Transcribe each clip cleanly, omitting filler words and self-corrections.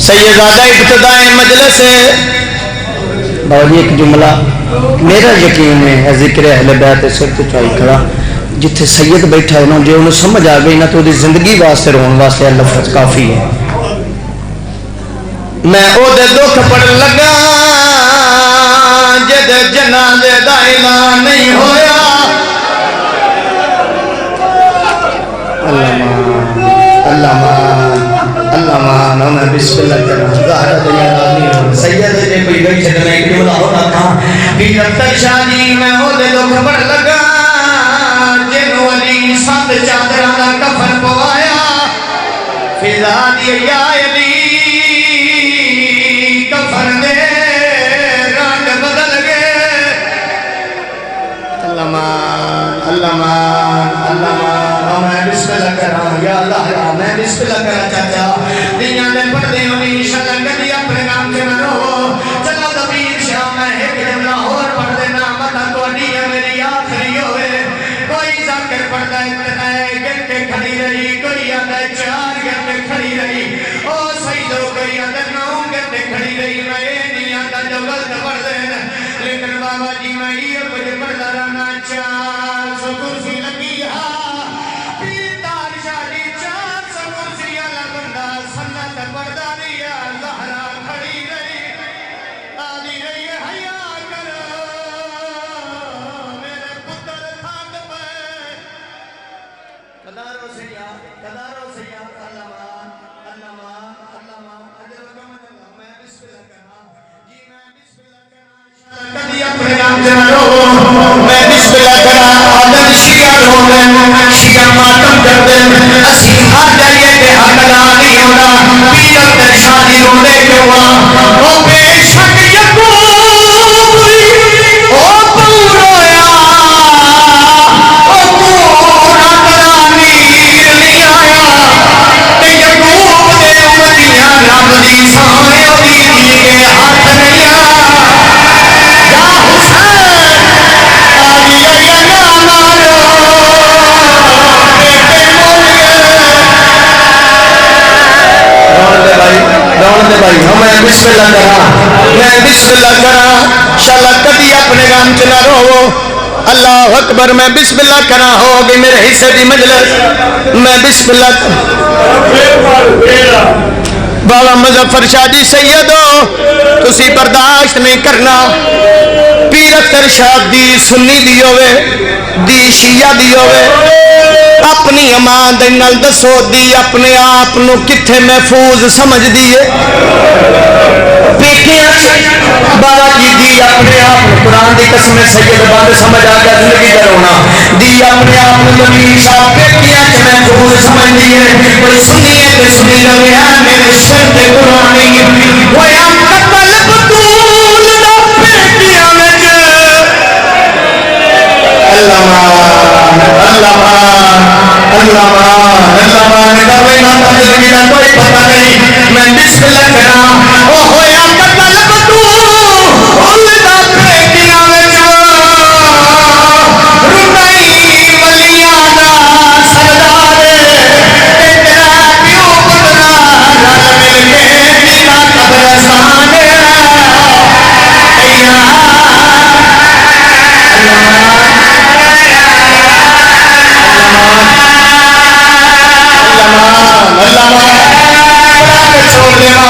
سیدزادہ ابتداء مجلس بابا جی ایک جملہ میرا یقین ہے ذکر اہل بیت سر تو چاہی کھڑا جتھے سید بیٹھا ہے نا جو انہیں سمجھ آ گئی نا تو زندگی واسطے رون واسطے لفظ کافی ہے. میں او دے دکھ پڑ لگا جد جنازے دا اعلان نہیں ہویا. اللہ مان میں بسم اللہ کروں ظاہرہ دنیا راضی سید نے کوئی گئی چھتے میں ایک جملہ ہونا تھا پیر اختر شاہ جی میں او دے دکھ پڑ لگا جنو علی سات چادرانہ کفن پوایا فضا دی یا علی کفن دے رنگ بدل گئے. اللہ مان میں بسم اللہ کروں یا اللہ میں بسم اللہ کروں چاچا دنیا دے پردے ہونی شلنگ دی اپنے نام کے نہ رہو چلو دبیر شاہ میں ایک جملہ اور پڑھ دینا مطا تو انیہ میری آخری ہوئے. کوئی ذاکر پڑھتا اتنا ہے گر کے کھڑی رہی کوئی آدھا چار گر کے کھڑی رہی او سیدو کوئی آدھا نو گر کے کھڑی رہی. میں یہ نہیں آدھا جو غلط پڑھ دینا لیکن بابا جی میں یہ کچھ پڑھتا رہنا چار سو کرسی لگی میں بسم اللہ کرا آدم شیعہ رومن شیعہ ماتم کردن اسی ہر جائیے کہ حق لا نہیں ہونا پیر اختر شاہی رونے کیوں او بے شک یکوب او پورویا او پورا کرانی نہیں آیا کہ یکوب دے امتیاں رب دی سامنے ہوئی دی کے ہاتھ نہیں آیا. میں بسم اللہ کرا شاءاللہ کدی اپنے غم چ نہ رو. اللہ اکبر میں بسم اللہ کرا ہوگی میرے حصے دی مجلس میں بسم اللہ بابا مظفر شاہ جی سیدو تسی برداشت نہیں کرنا پیر اختر شاہ دی سنی دی ہوئے دی شیعہ دی ہوئے اپنی امان دے نال دسو دی اپنے آپ نو کتھے محفوظ سمجھ دیئے پیکیاں بابا جی دی اپنے آپ قرآن دی قسم سید بند سمجھ آگیا زندگی درونا دی اپنے آپ نبی صاحب پیکیاں چھ محفوظ سمجھ دیئے کوئی سنیے تے سنی لگے ہیں میرے شرط قرآنی ویا قتل بطول دا پیکیاں میں اللہ کوئی پتہ نہیں میں بسم اللہ کرا او ہویا قتل بطول دا پیکیاں میں رکائی ولیاں دا سردارے تیرا پیو بدلا رل مل کے کیتا قبرستانے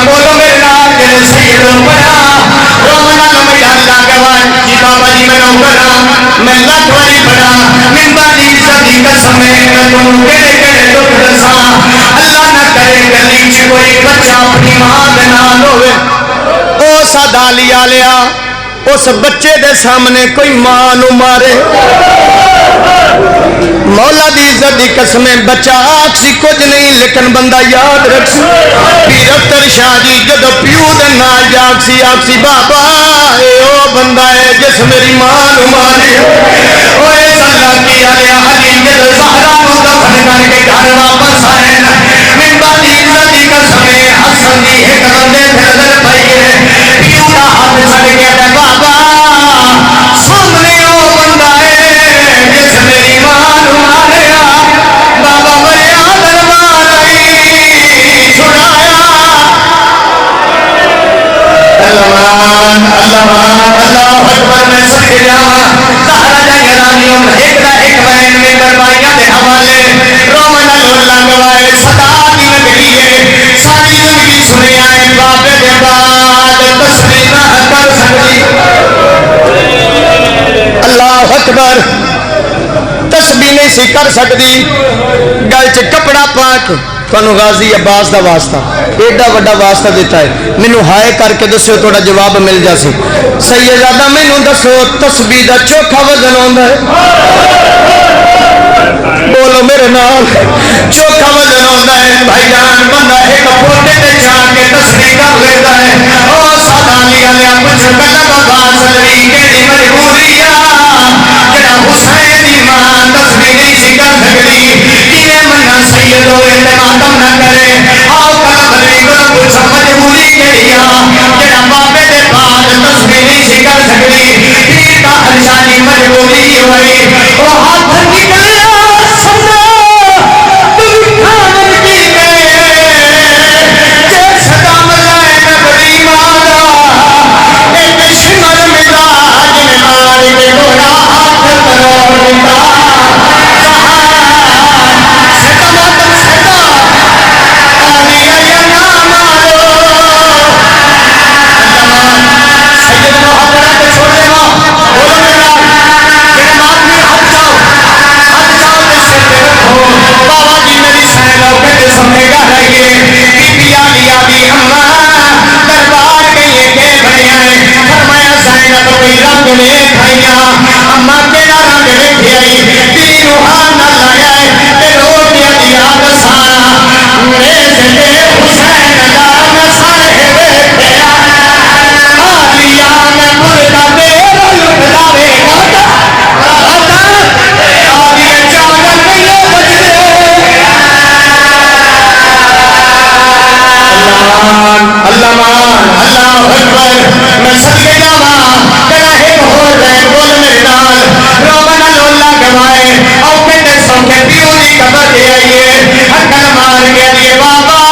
بولو میرے نام کے سید بڑا رومنا نمی اللہ گوان جی بابا جی میں نوکرا میں لکھ والی بڑا من بانی صدی قسم میں تم کڑے کڑے دکھ دسا اللہ نہ کرے گلی چھ کوئی بچہ اپنی ماں دے نال ہوئے. او سادا لیا لیا اس بچے دے سامنے کوئی ماں نو مارے مولا دی عزت دی قسمیں بچہ آکسی کچھ نہیں لیکن بندہ یاد رکھ پیر اختر شاہ جی جدو پیو دے نال جاکسی آکسی بابا اے او بندہ ہے جس میری ماں نو مارے اوے صلاح کی علیہ علی جد زہرہ نو دفن کر کے گھر واپس آئے من بعد عزت دی قسمیں حسن دی ایک بندے نظر پائیے پیو دا ہاتھ چھڑ گیا دے بابا سامنے او بندہ ہے جس میری ماں نو ماریا بابا مریا دربار آئی چھڑایا اکبر تسبیح نہیں سی کر سکتی گل چ کپڑا پا کے تمہیں غازی عباس دا واسطہ ایڈا وڈا واسطہ دیتا ہے مینوں ہائے کر کے دسو تھوڑا جواب مل جاسی سیدہ مینوں دسو تسبیح دا چوکھا وزن ہوندا ہے بولو میرے نال چوکھا وزن ہوندا ہے بھائی جان بندہ ایک پھوٹے تے جا کے تسبیح کر لیتا ہے او سادانی والے پوچھ کلم عباس علی کیڑی مجبوری جڑا حسین دی ماں تسبیح نہیں سی کر سکتی کیویں منا سید ہوئے تے ماتم نہ کرے آؤ کلم علی کو پوچھ مجبوری کیڑی جڑا بابے دے بعد تسبیح نہیں سی کر سکتی پیر دا ارشادی مجبوری ہوئی او ہاتھ نکلیا سنا تم کھان کی گئے جے صدام لائے نبری مارا ایک شمر مزاج میں مار کے گوڑا ہاتھ کروڑ دیتا سیدہ ماتم سیدہ آلی علی نام آلو سید کو ہاتھ بنا کے چھوڑ دے ماں بولو میرا میرے ماتمی ہاتھ جاؤ تے سر پہ رکھو بابا جی میری سینوں کے سمجھے گا رہیے بی بی آلی آلی اماں دربار گئیے کے بھائی آئے فرمایا زینب کوئی رنگ لے کھائیاں اماں کیڑا رنگ لے کھائی دی روحان نہ لایا تے روٹیاں دی یاد سانا میز تے حسین دا نسائے ویکھیا آلیا میں مردہ تیرا لٹدا وے آتا آلیا چاول نہیں بجدے اللہ مان اللہ اکبر میں صدقے جاواں تیرا ایک ہور رہ بول میرے نال رومنا لولا گوائے او کہتے سوکھے پیو دی قبر دے آئیے ہکل مار کے لیے بابا